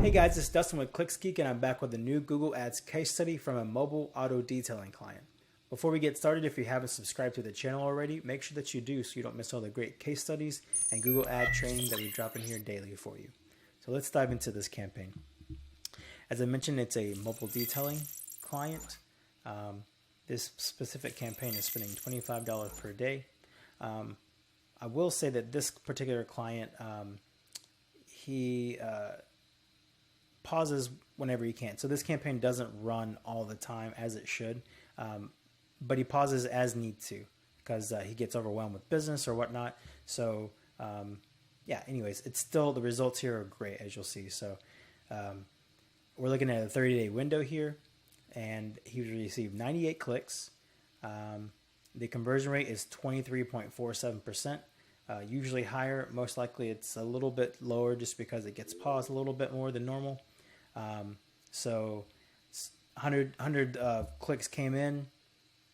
Hey guys, it's Dustin with ClicksGeek and I'm back with a new Google Ads case study from a mobile auto detailing client. Before we get started, if you haven't subscribed to the channel already, make sure that you do so you don't miss all the great case studies and Google ad training that we drop in here daily for you. So let's dive into this campaign. As I mentioned, it's a mobile detailing client. This specific campaign is spending $25 per day. I will say that this particular client, he pauses whenever he can. So this campaign doesn't run all the time as it should, but he pauses as need to because he gets overwhelmed with business or whatnot. So yeah, anyways, it's still, the results here are great, as you'll see. So we're looking at a 30-day window here, and he received 98 clicks. The conversion rate is 23.47%. Usually higher. Most likely it's a little bit lower just because it gets paused a little bit more than normal. So 100 clicks came in,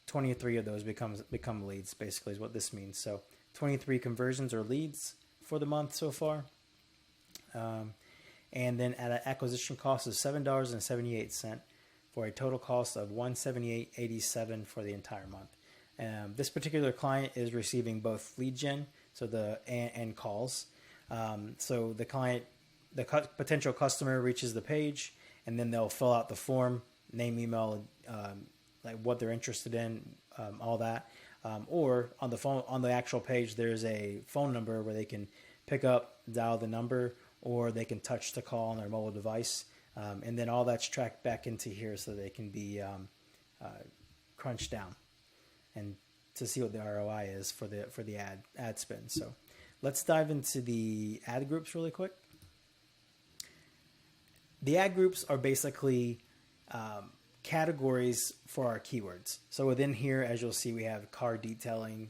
23 of those become leads, basically is what this means. So 23 conversions or leads for the month so far. And then at an acquisition cost of $7.78 for a total cost of $178.87 for the entire month. This particular client is receiving both lead gen, so and calls. So the potential customer reaches the page, and then they'll fill out the form, name, email, like what they're interested in, all that. Or on the phone, on the actual page, there's a phone number where they can pick up, dial the number, or they can touch to call on their mobile device. And then all that's tracked back into here so they can be crunched down and to see what the ROI is for the ad spend. So let's dive into the ad groups really quick. The ad groups are basically categories for our keywords. So within here, as you'll see, we have car detailing,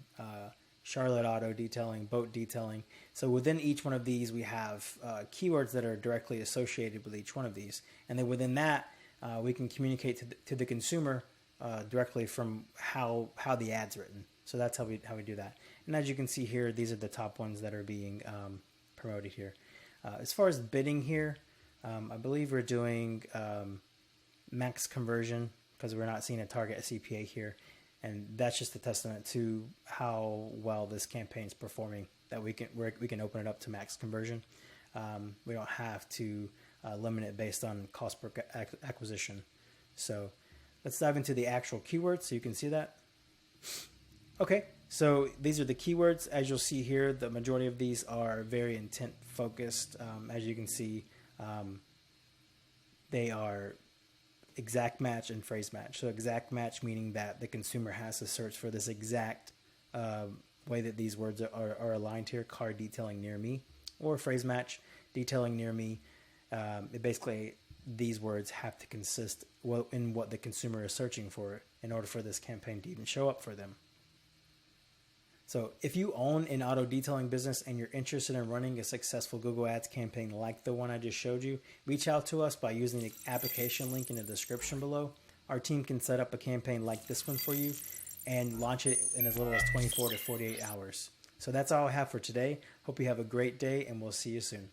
Charlotte auto detailing, boat detailing. So within each one of these, we have keywords that are directly associated with each one of these. And then within that, we can communicate to the consumer directly from how the ad's written. So that's how we do that. And as you can see here, these are the top ones that are being promoted here. As far as bidding here, I believe we're doing max conversion because we're not seeing a target CPA here. And that's just a testament to how well this campaign is performing, that we can open it up to max conversion. We don't have to limit it based on cost per acquisition. So let's dive into the actual keywords so you can see that. Okay, so these are the keywords. As you'll see here, the majority of these are very intent focused. As you can see, they are exact match and phrase match. So exact match meaning that the consumer has to search for this exact way that these words are aligned here, car detailing near me, or phrase match, detailing near me. Basically, these words have to consist in what the consumer is searching for in order for this campaign to even show up for them. So if you own an auto detailing business and you're interested in running a successful Google Ads campaign like the one I just showed you, reach out to us by using the application link in the description below. Our team can set up a campaign like this one for you and launch it in as little as 24 to 48 hours. So that's all I have for today. Hope you have a great day, and we'll see you soon.